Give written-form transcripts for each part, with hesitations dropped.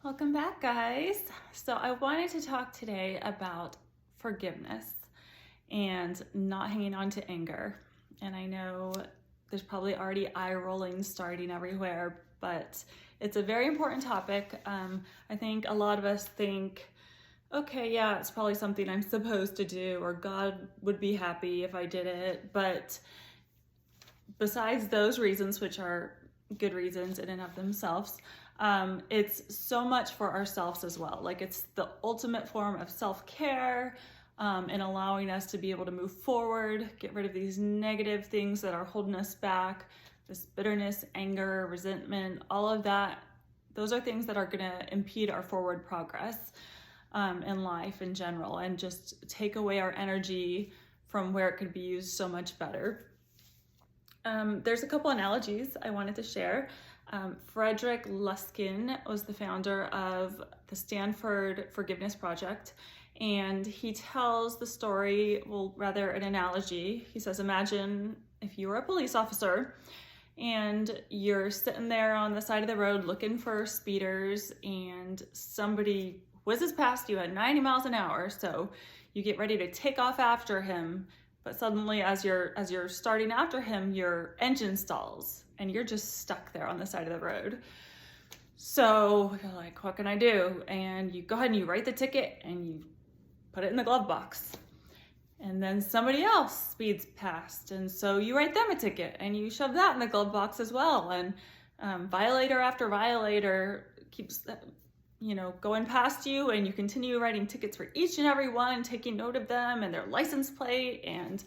Welcome back, guys. So I wanted to talk today about forgiveness and not hanging on to anger. And I know there's probably already eye rolling starting everywhere, but it's a very important topic. I think a lot of us think, okay, yeah, it's probably something I'm supposed to do, or God would be happy if I did it. But besides those reasons, which are good reasons in and of themselves, it's so much for ourselves as well. Like, it's the ultimate form of self-care, and allowing us to be able to move forward, get rid of these negative things that are holding us back, this bitterness, anger, resentment, all of that. Those are things that are going to impede our forward progress in life in general, and just take away our energy from where it could be used so much better. There's a couple analogies I wanted to share. Frederick Luskin was the founder of the Stanford Forgiveness Project, and he tells the story, well, rather an analogy. He says, imagine if you were a police officer and you're sitting there on the side of the road looking for speeders, and somebody whizzes past you at 90 miles an hour. So you get ready to take off after him, but suddenly as you're starting after him, your engine stalls and you're just stuck there on the side of the road. So you're like, what can I do? And you go ahead and you write the ticket and you put it in the glove box. And then somebody else speeds past, and so you write them a ticket and you shove that in the glove box as well. And violator after violator keeps going past you, and you continue writing tickets for each and every one, taking note of them and their license plate. And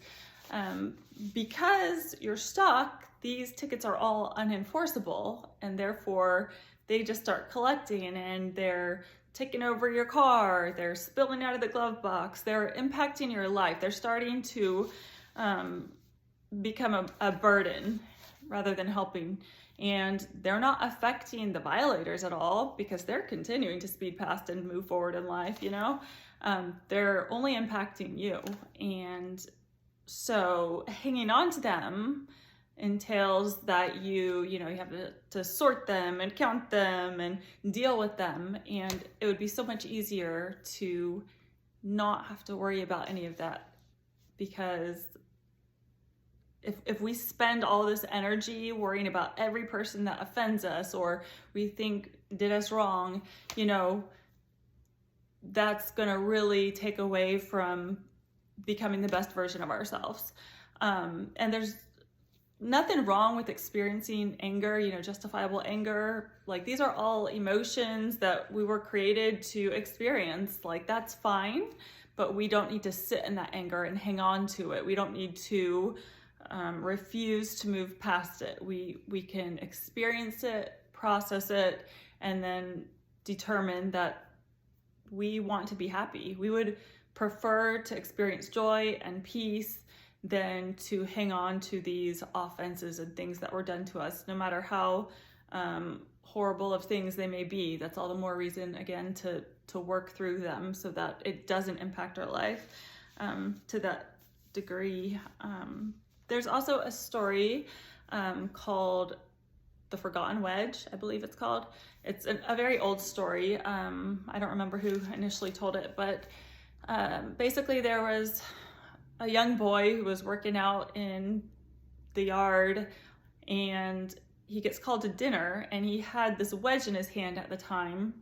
because you're stuck, these tickets are all unenforceable, and therefore they just start collecting, and they're taking over your car, they're spilling out of the glove box, they're impacting your life, they're starting to become a burden rather than helping. And they're not affecting the violators at all, because they're continuing to speed past and move forward in life, they're only impacting you. And so hanging on to them entails that you have to sort them and count them and deal with them. And it would be so much easier to not have to worry about any of that, because if we spend all this energy worrying about every person that offends us or we think did us wrong, that's going to really take away from becoming the best version of ourselves. And there's nothing wrong with experiencing anger, justifiable anger. Like, these are all emotions that we were created to experience. Like, that's fine, but we don't need to sit in that anger and hang on to it. We don't need to refuse to move past it. We can experience it, process it, and then determine that we want to be happy. We would prefer to experience joy and peace than to hang on to these offenses and things that were done to us, no matter how horrible of things they may be. That's all the more reason, again, to work through them so that it doesn't impact our life to that degree. There's also a story called The Forgotten Wedge, I believe it's called. It's a very old story. I don't remember who initially told it, but basically there was a young boy who was working out in the yard, and he gets called to dinner, and he had this wedge in his hand at the time.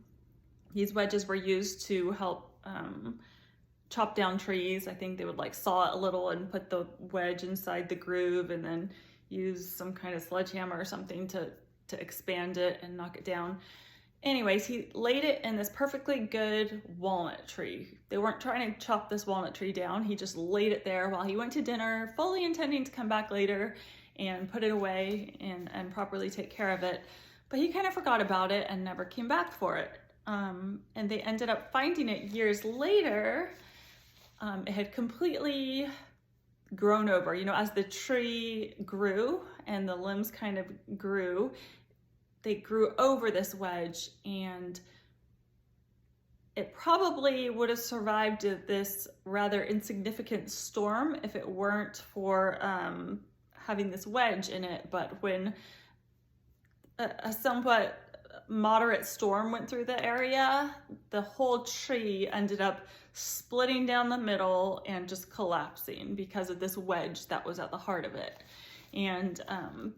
These wedges were used to help chop down trees. I think they would saw it a little and put the wedge inside the groove, and then use some kind of sledgehammer or something to expand it and knock it down. Anyways, he laid it in this perfectly good walnut tree. They weren't trying to chop this walnut tree down. He just laid it there while he went to dinner, fully intending to come back later and put it away and properly take care of it. But he kind of forgot about it and never came back for it. And they ended up finding it years later. It had completely grown over. As the tree grew and the limbs kind of grew, they grew over this wedge, and it probably would have survived this rather insignificant storm if it weren't for having this wedge in it. But when a somewhat moderate storm went through the area, the whole tree ended up splitting down the middle and just collapsing because of this wedge that was at the heart of it. And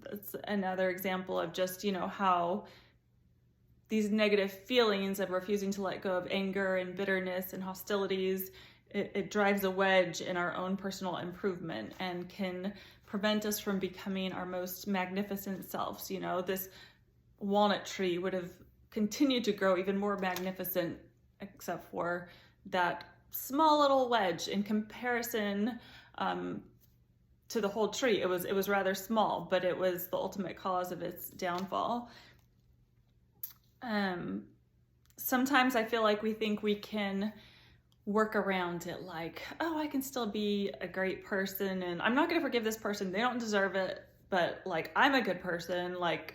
that's another example of just, how these negative feelings of refusing to let go of anger and bitterness and hostilities, it drives a wedge in our own personal improvement and can prevent us from becoming our most magnificent selves. This walnut tree would have continued to grow even more magnificent, except for that small little wedge in comparison to the whole tree. It was rather small, but it was the ultimate cause of its downfall. Sometimes I feel like we think we can work around it, like, oh, I can still be a great person, and I'm not going to forgive this person, they don't deserve it, but like, I'm a good person, like,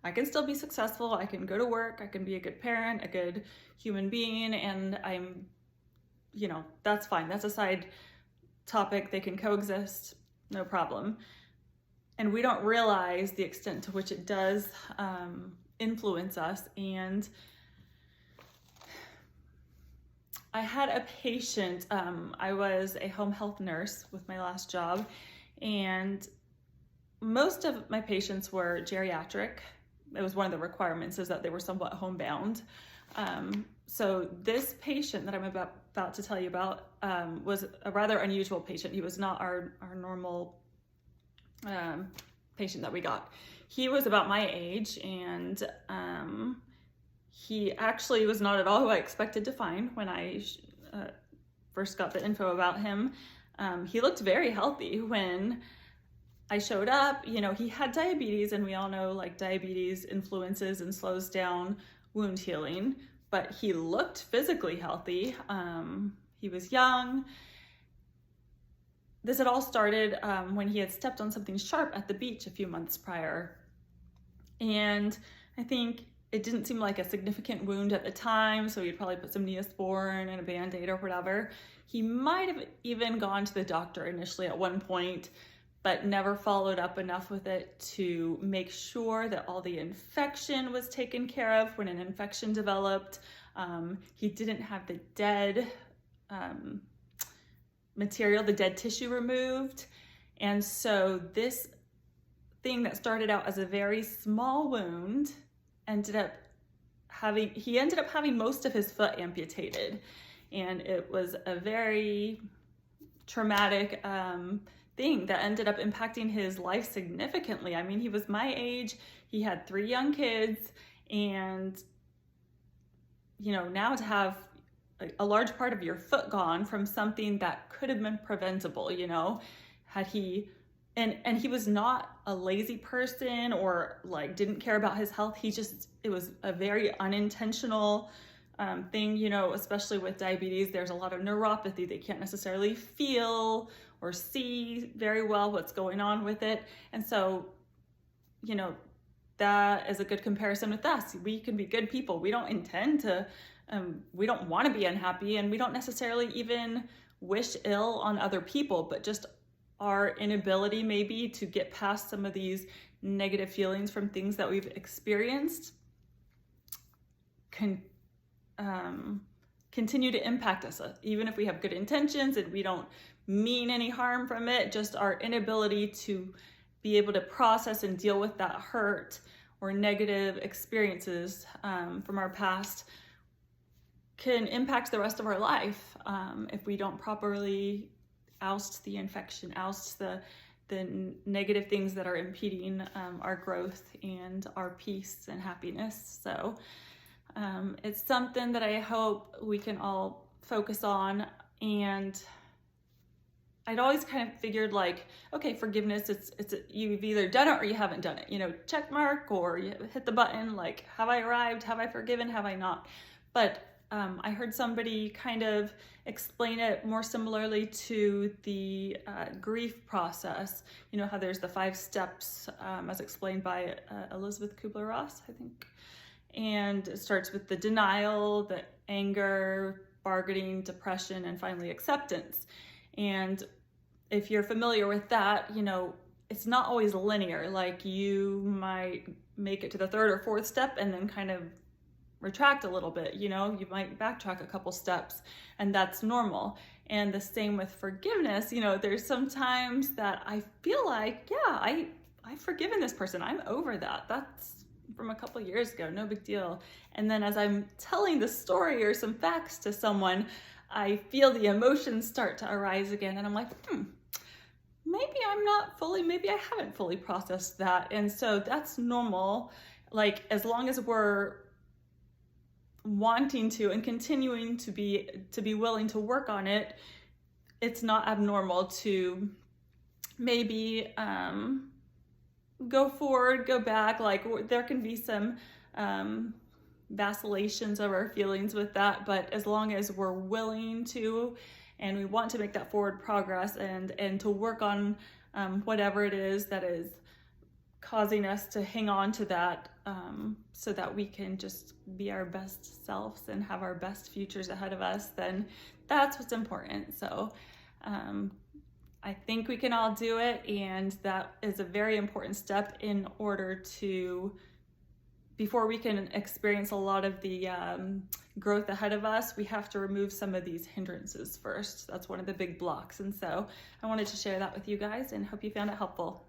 I can still be successful, I can go to work, I can be a good parent, a good human being, and I'm, that's fine. That's a side topic. They can coexist, no problem. And we don't realize the extent to which it does influence us. And I had a patient, I was a home health nurse with my last job, and most of my patients were geriatric. It was one of the requirements, is that they were somewhat homebound. So this patient that I'm about to tell you about was a rather unusual patient. He was not our normal patient that we got. He was about my age, and he actually was not at all who I expected to find when I first got the info about him. He looked very healthy when I showed up. He had diabetes, and we all know like diabetes influences and slows down wound healing, but he looked physically healthy. He was young. This had all started when he had stepped on something sharp at the beach a few months prior. And I think it didn't seem like a significant wound at the time, so he'd probably put some Neosporin and a Band-Aid or whatever. He might have even gone to the doctor initially at one point, but never followed up enough with it to make sure that all the infection was taken care of when an infection developed. He didn't have the dead material, the dead tissue removed. And so this thing that started out as a very small wound ended up having most of his foot amputated. And it was a very traumatic thing that ended up impacting his life significantly. I mean, he was my age, he had 3 young kids, and now to have a large part of your foot gone from something that could have been preventable, had he, and he was not a lazy person or like didn't care about his health. It was a very unintentional thing, especially with diabetes. There's a lot of neuropathy. They can't necessarily feel or see very well what's going on with it. And so, that is a good comparison with us. We can be good people. We don't intend to, we don't want to be unhappy, and we don't necessarily even wish ill on other people, but just our inability maybe to get past some of these negative feelings from things that we've experienced can continue to impact us, even if we have good intentions and we don't mean any harm from it. Just our inability to be able to process and deal with that hurt or negative experiences from our past can impact the rest of our life if we don't properly oust the infection, oust the negative things that are impeding our growth and our peace and happiness. So it's something that I hope we can all focus on. And I'd always kind of figured like, okay, forgiveness, it's you've either done it or you haven't done it, check mark, or you hit the button, like, have I arrived? Have I forgiven? Have I not? But I heard somebody kind of explain it more similarly to the grief process. How there's the 5 steps as explained by Elizabeth Kubler-Ross, I think. And it starts with the denial, the anger, bargaining, depression, and finally acceptance. And if you're familiar with that, it's not always linear. Like, you might make it to the third or fourth step and then kind of retract a little bit. You know, you might backtrack a couple steps, and that's normal. And the same with forgiveness. You know, there's some times that I feel like, yeah, I've forgiven this person. I'm over that. That's from a couple years ago, no big deal. And then as I'm telling the story or some facts to someone, I feel the emotions start to arise again. And I'm like, maybe I haven't fully processed that. And so that's normal. Like, as long as we're wanting to and continuing to be willing to work on it, it's not abnormal to maybe go forward, go back. Like, there can be some vacillations of our feelings with that, but as long as we're willing to and we want to make that forward progress and to work on whatever it is that is causing us to hang on to that, so that we can just be our best selves and have our best futures ahead of us, then that's what's important. So I think we can all do it, and that is a very important step in order to, before we can experience a lot of the growth ahead of us, we have to remove some of these hindrances first. That's one of the big blocks. And so I wanted to share that with you guys and hope you found it helpful.